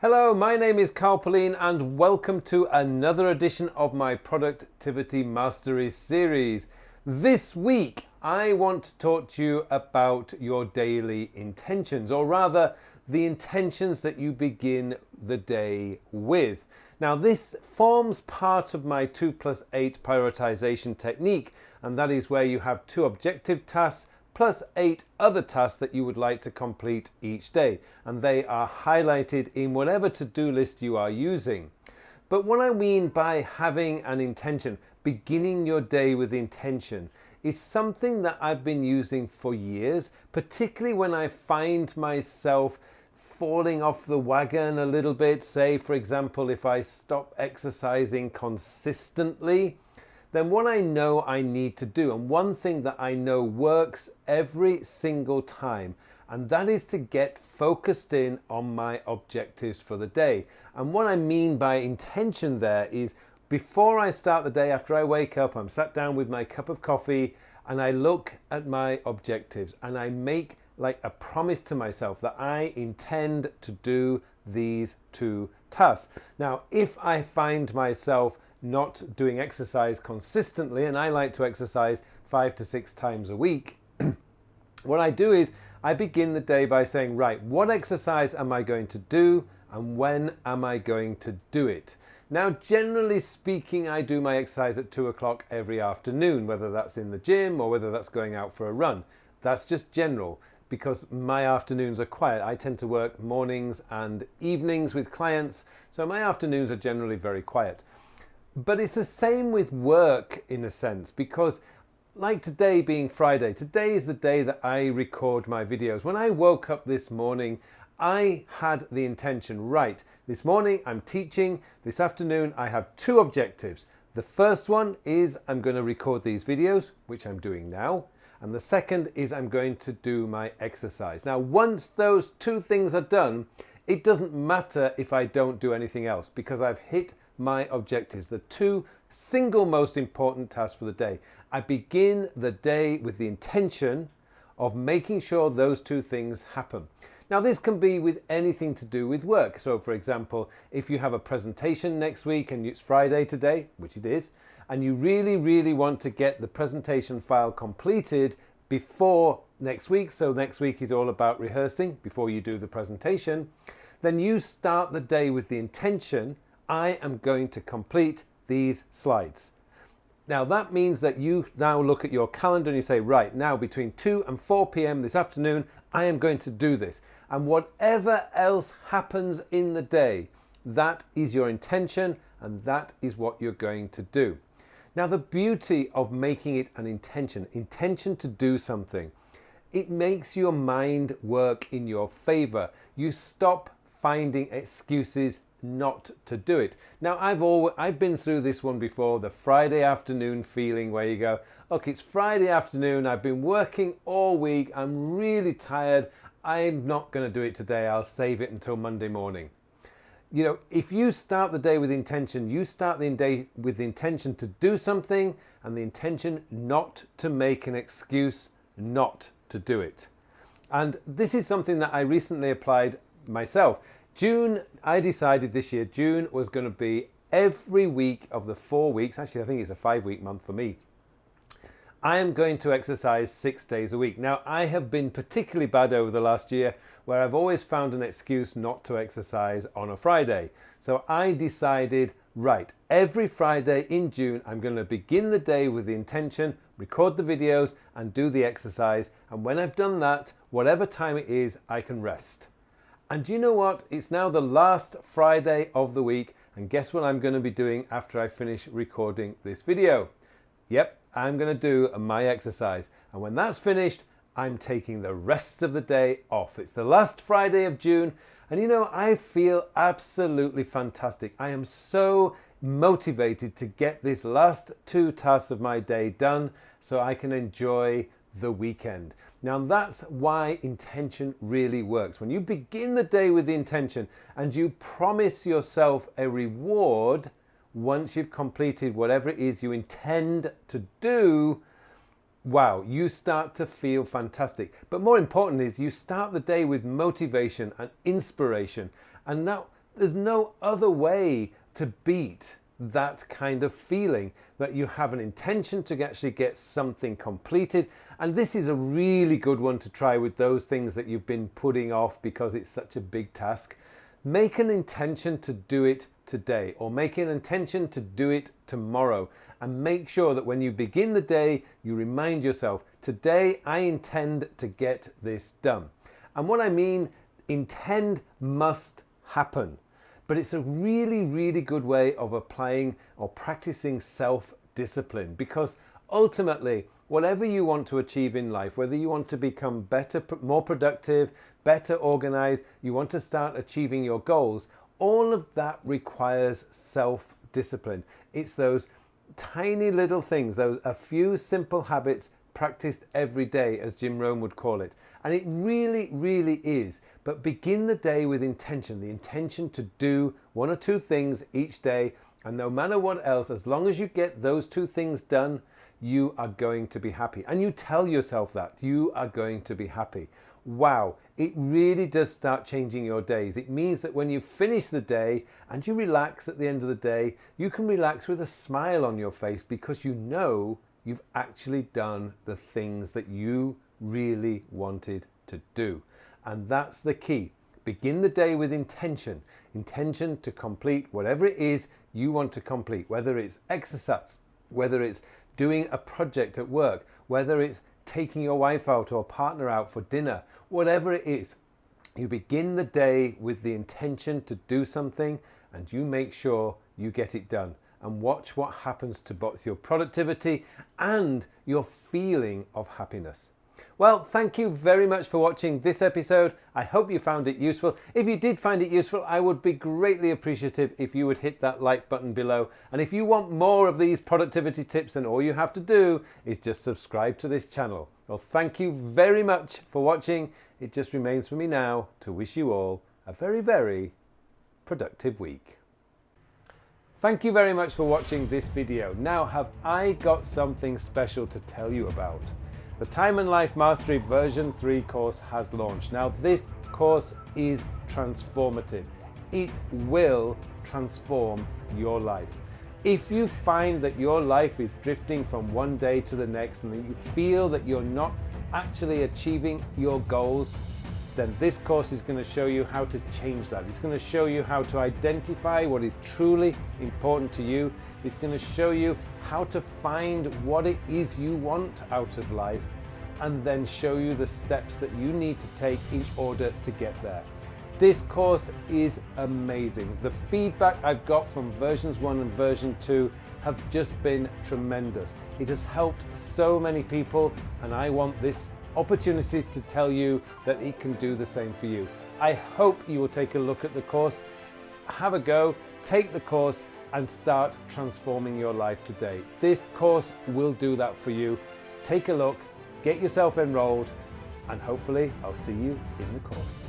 Hello, my name is Carl Pauline and welcome to another edition of my Productivity Mastery series. This week I want to talk to you about your daily intentions, or rather the intentions that you begin the day with. Now this forms part of my 2+8 prioritization technique, and that is where you have 2 objective tasks plus 8 other tasks that you would like to complete each day, and they are highlighted in whatever to-do list you are using. But what I mean by having an intention, beginning your day with intention, is something that I've been using for years, particularly when I find myself falling off the wagon a little bit. Say, for example, if I stop exercising consistently, then what I know I need to do, and one thing that I know works every single time, and that is to get focused in on my objectives for the day. And what I mean by intention there is, before I start the day, after I wake up, I'm sat down with my cup of coffee and I look at my objectives and I make like a promise to myself that I intend to do these 2 tasks. Now, if I find myself not doing exercise consistently, and I like to exercise 5 to 6 times a week, what I do is I begin the day by saying, right, what exercise am I going to do and when am I going to do it? Now, generally speaking, I do my exercise at 2 o'clock every afternoon, whether that's in the gym or whether that's going out for a run. That's just general, because my afternoons are quiet. I tend to work mornings and evenings with clients, so my afternoons are generally very quiet. But it's the same with work in a sense, because like today being Friday, today is the day that I record my videos. When I woke up this morning, I had the intention, right, this morning I'm teaching, this afternoon I have 2 objectives. The first one is I'm going to record these videos, which I'm doing now. And the second is I'm going to do my exercise. Now, once those 2 things are done, it doesn't matter if I don't do anything else, because I've hit my objectives, the 2 single most important tasks for the day. I begin the day with the intention of making sure those 2 things happen. Now, this can be with anything to do with work. So, for example, if you have a presentation next week and it's Friday today, which it is, and you really want to get the presentation file completed before next week, so next week is all about rehearsing before you do the presentation, then you start the day with the intention, I am going to complete these slides. Now that means that you now look at your calendar and you say, right, now between 2 and 4 p.m. this afternoon, I am going to do this. And whatever else happens in the day, that is your intention and that is what you're going to do. Now the beauty of making it an intention to do something, it makes your mind work in your favor. You stop finding excuses not to do it. Now I've been through this one before, the Friday afternoon feeling where you go, okay, it's Friday afternoon, I've been working all week, I'm really tired, I'm not going to do it today, I'll save it until Monday morning. You know, if you start the day with intention, you start the day with the intention to do something and the intention not to make an excuse not to do it. And this is something that I recently applied myself. I decided this year, June was going to be every week of the 4 weeks. Actually, I think it's a 5-week month for me. I am going to exercise 6 days a week. Now, I have been particularly bad over the last year where I've always found an excuse not to exercise on a Friday. So I decided, right, every Friday in June, I'm going to begin the day with the intention, record the videos and do the exercise. And when I've done that, whatever time it is, I can rest. And do you know what? It's now the last Friday of the week. And guess what I'm going to be doing after I finish recording this video? Yep, I'm going to do my exercise. And when that's finished, I'm taking the rest of the day off. It's the last Friday of June. And you know, I feel absolutely fantastic. I am so motivated to get this last 2 tasks of my day done so I can enjoy the weekend. Now that's why intention really works. When you begin the day with the intention and you promise yourself a reward once you've completed whatever it is you intend to do, wow, you start to feel fantastic. But more important is you start the day with motivation and inspiration. And now There's no other way to beat that kind of feeling that you have an intention to actually get something completed. And this is a really good one to try with those things that you've been putting off because it's such a big task. Make an intention to do it today, or make an intention to do it tomorrow, and make sure that when you begin the day, you remind yourself, today I intend to get this done. And what I mean, intend must happen. But it's a really, really good way of applying or practicing self-discipline, because ultimately, whatever you want to achieve in life, whether you want to become better, more productive, better organized, you want to start achieving your goals, all of that requires self-discipline. It's those tiny little things, those a few simple habits practiced every day, as Jim Rohn would call it. And it really, really is. But begin the day with intention, the intention to do one or two things each day. And no matter what else, as long as you get those two things done, you are going to be happy. And you tell yourself that you are going to be happy. Wow, it really does start changing your days. It means that when you finish the day and you relax at the end of the day, you can relax with a smile on your face because you know you've actually done the things that you really wanted to do. And that's the key. Begin the day with intention. Intention to complete whatever it is you want to complete, whether it's exercise, whether it's doing a project at work, whether it's taking your wife out or partner out for dinner, whatever it is. You begin the day with the intention to do something and you make sure you get it done. And watch what happens to both your productivity and your feeling of happiness. Well, thank you very much for watching this episode. I hope you found it useful. If you did find it useful, I would be greatly appreciative if you would hit that like button below. And if you want more of these productivity tips, then all you have to do is just subscribe to this channel. Well, thank you very much for watching. It just remains for me now to wish you all a very, very productive week. Thank you very much for watching this video. Now, have I got something special to tell you about? The Time and Life Mastery version 3 course has launched. Now, this course is transformative. It will transform your life. If you find that your life is drifting from one day to the next and that you feel that you're not actually achieving your goals, then this course is going to show you how to change that. It's going to show you how to identify what is truly important to you. It's going to show you how to find what it is you want out of life, and then show you the steps that you need to take in order to get there. This course is amazing. The feedback I've got from versions 1 and version 2 have just been tremendous. It has helped so many people, and I want this opportunity to tell you that it can do the same for you. I hope you will take a look at the course, have a go, take the course, and start transforming your life today. This course will do that for you. Take a look, get yourself enrolled, and hopefully I'll see you in the course.